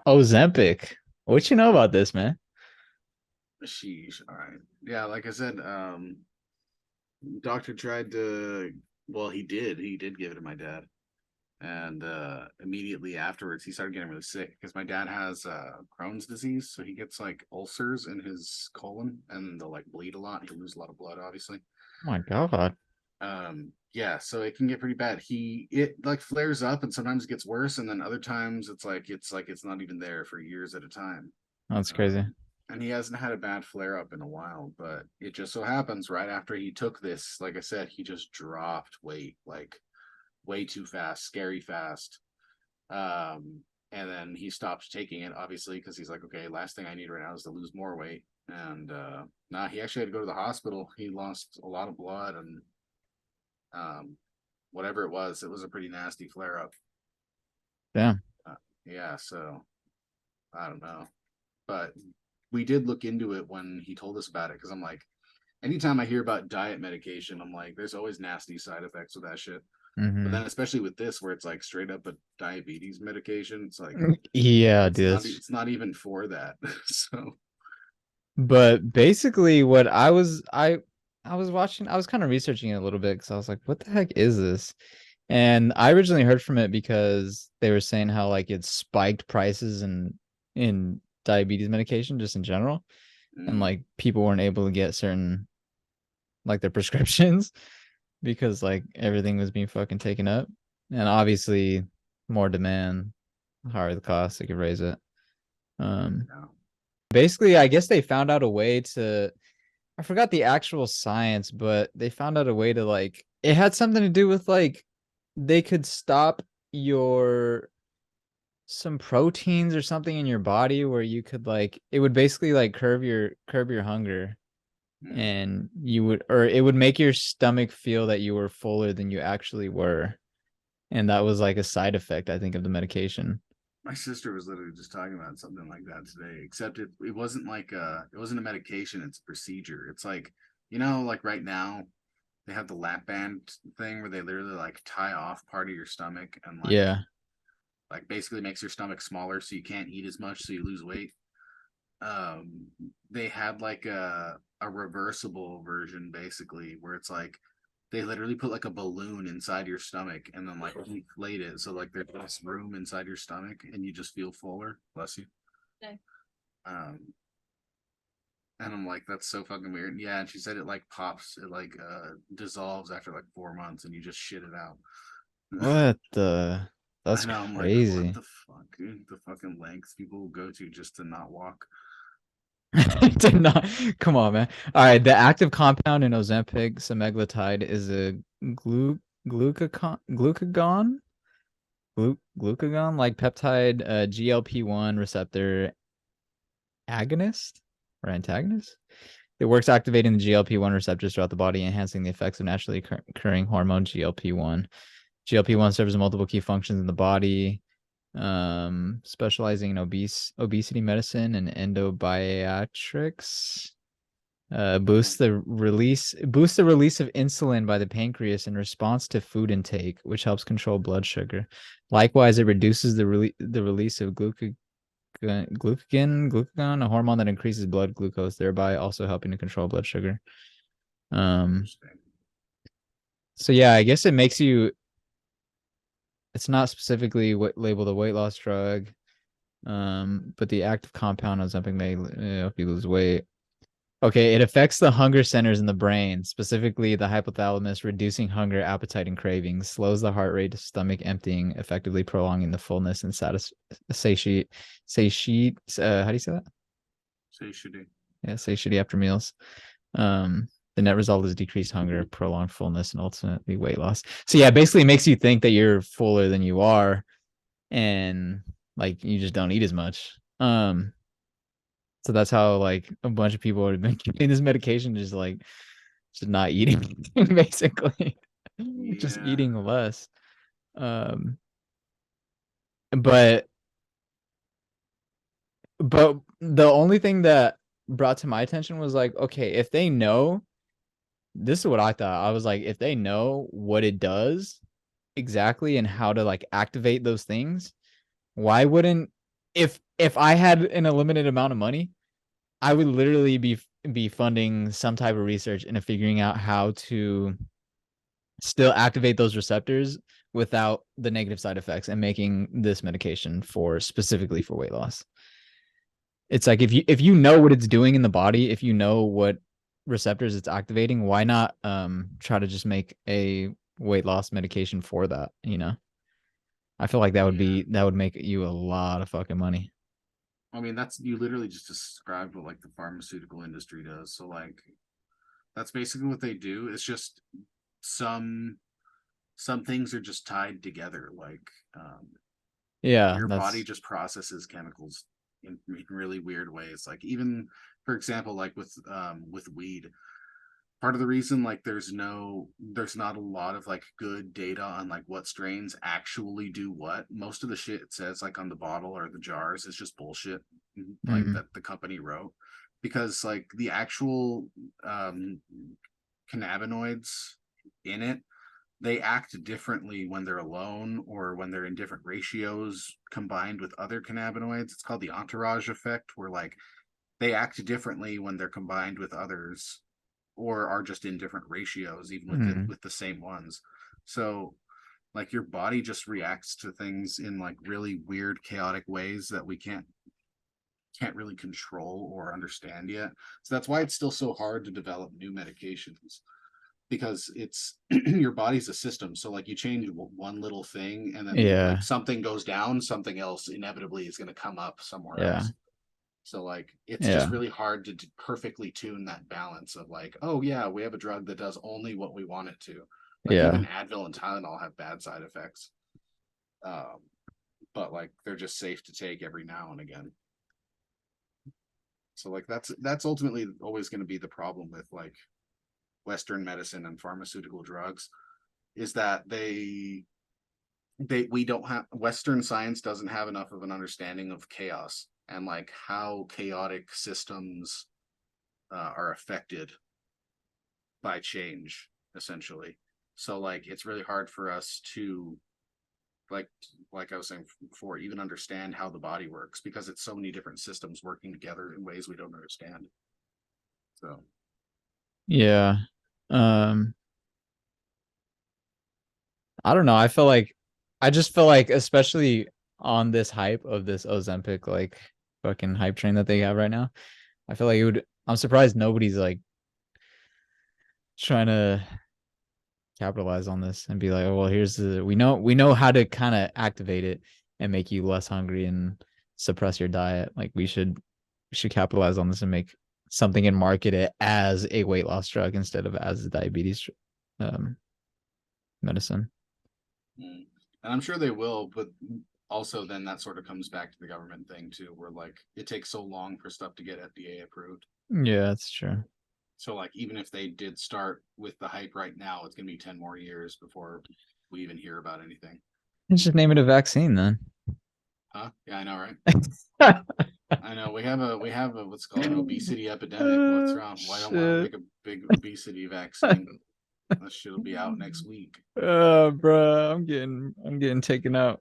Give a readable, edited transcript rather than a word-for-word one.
Ozempic. What you know about this, man? Sheesh. All right. Yeah, like I said, doctor tried to. Well, he did. He did give it to my dad, and immediately afterwards, he started getting really sick because my dad has Crohn's disease, so he gets like ulcers in his colon, and they'll like bleed a lot. He'll lose a lot of blood, obviously. Oh my God. Yeah, so it can get pretty bad. It like flares up, and sometimes it gets worse, and then other times it's not even there for years at a time. That's crazy. Um, and he hasn't had a bad flare up in a while, but it just so happens right after he took this, like I said, he just dropped weight like way too fast, scary fast. And then he stopped taking it, obviously, because he's like, okay, last thing I need right now is to lose more weight. And he actually had to go to the hospital. He lost a lot of blood, and um, whatever it was a pretty nasty flare up. Damn. Uh, yeah, so I don't know, but we did look into it when he told us about it because I'm like, anytime I hear about diet medication, I'm like, there's always nasty side effects with that shit. But Hmm. then especially with this, where it's like straight up a diabetes medication, it's like Yeah, dude. it's not even for that. So But basically, what I was watching, I was kind of researching it a little bit because I was like, what the heck is this? And I originally heard from it because they were saying how like it spiked prices in diabetes medication just in general, and mm, like people weren't able to get certain like their prescriptions because like everything was being fucking taken up. And obviously more demand, higher the cost, they could raise it. Um no. Basically, I guess they found out a way to, I forgot the actual science, but they found out a way to like, it had something to do with like they could stop your some proteins or something in your body where you could like, it would basically like curb your hunger, Mm. and you would, or it would make your stomach feel that you were fuller than you actually were. And that was like a side effect, I think, of the medication. My sister was literally just talking about something like that today, except it wasn't like it wasn't a medication, it's a procedure. It's like, like right now they have the lap band thing where they literally like tie off part of your stomach and Yeah. like basically makes your stomach smaller so you can't eat as much so you lose weight. They had like a reversible version basically where it's like they literally put like a balloon inside your stomach and then like inflate it so like there's less room inside your stomach and you just feel fuller. Bless you. Okay. Um, and I'm like, that's so fucking weird. Yeah, and she said it like pops, it like dissolves after like 4 months and you just shit it out. What the? I That's know, I'm like, what crazy. the fuck, dude? The fucking lengths people will go to just to not walk. To not, come on, man. All right, the active compound in Ozempic semaglutide is a glucagon, glucagon like peptide GLP-1 receptor agonist or antagonist. It works activating the GLP-1 receptors throughout the body, enhancing the effects of naturally occurring hormone GLP-1. GLP-1 serves multiple key functions in the body, specializing in obesity medicine and endobariatrics. Boosts the release of insulin by the pancreas in response to food intake, which helps control blood sugar. Likewise, it reduces the release of glucagon, a hormone that increases blood glucose, thereby also helping to control blood sugar. Um, Interesting. so yeah, I guess it makes you. It's not specifically labeled a weight loss drug, but the active compound on something may help you lose weight. Okay, it affects the hunger centers in the brain, specifically the hypothalamus, reducing hunger, appetite, and cravings, slows the heart rate to stomach emptying, effectively prolonging the fullness and satiety. How do you say that? So you should do. Yeah, satiety after meals. The net result is decreased hunger, prolonged fullness, and ultimately weight loss. So yeah, basically it makes you think that you're fuller than you are, and like you just don't eat as much. So that's how like a bunch of people have been getting this medication, just not eating, basically, just Yeah. eating less. Um, but the only thing that brought to my attention was like, okay, if they know, this is what I thought. I was like, if they know what it does exactly and how to like activate those things, why wouldn't, if if I had an unlimited amount of money, I would literally be funding some type of research into figuring out how to still activate those receptors without the negative side effects and making this medication for specifically for weight loss. It's like if you know what it's doing in the body, if you know what receptors it's activating, why not try to just make a weight loss medication for that, you know? I feel like Yeah. that would make you a lot of fucking money. I mean, that's you literally just described what like the pharmaceutical industry does. So like that's basically what they do. It's just some some things are just tied together. Like Yeah, your body that's just processes chemicals in really weird ways. Like even for example, like with weed, part of the reason like there's not a lot of like good data on like what strains actually do what. Most of the shit it says like on the bottle or the jars is just bullshit, like mm, that the company wrote, because like the actual um cannabinoids in it, they act differently when they're alone or when they're in different ratios combined with other cannabinoids. It's called the entourage effect, where like they act differently when they're combined with others or are just in different ratios even mm, with the same ones. So like your body just reacts to things in like really weird chaotic ways that we can't really control or understand yet. So that's why it's still so hard to develop new medications, because it's your body's a system. So like you change one little thing and then like yeah, something goes down, something else inevitably is going to come up somewhere yeah, else. So like it's just yeah, really hard to perfectly tune that balance of like, oh yeah, we have a drug that does only what we want it to. Like even yeah, Advil and Tylenol have bad side effects, um, but like they're just safe to take every now and again. So like that's ultimately always going to be the problem with like Western medicine and pharmaceutical drugs, is that we don't have, Western science doesn't have enough of an understanding of chaos and like how chaotic systems are affected by change, essentially. So like it's really hard for us to like like I was saying before, even understand how the body works, because it's so many different systems working together in ways we don't understand. So yeah. Um, I don't know. I just feel like, especially on this hype of this Ozempic, like fucking hype train that they have right now, I feel like it would, I'm surprised nobody's like trying to capitalize on this and be like, oh, well, here's the, we know how to kind of activate it and make you less hungry and suppress your diet. Like we should capitalize on this and make something and market it as a weight loss drug instead of as a diabetes um, medicine. and I'm sure they will, but also then that sort of comes back to the government thing too, where like it takes so long for stuff to get FDA approved. Yeah, that's true. So like even if they did start with the hype right now, it's gonna be 10 more years before we even hear about anything. Let's just name it a vaccine then. Huh? Yeah, I know, right? I know we have a what's called an obesity epidemic. What's wrong? Why don't we Shit. make a big obesity vaccine? That shit'll be out next week. Bro, I'm getting taken out.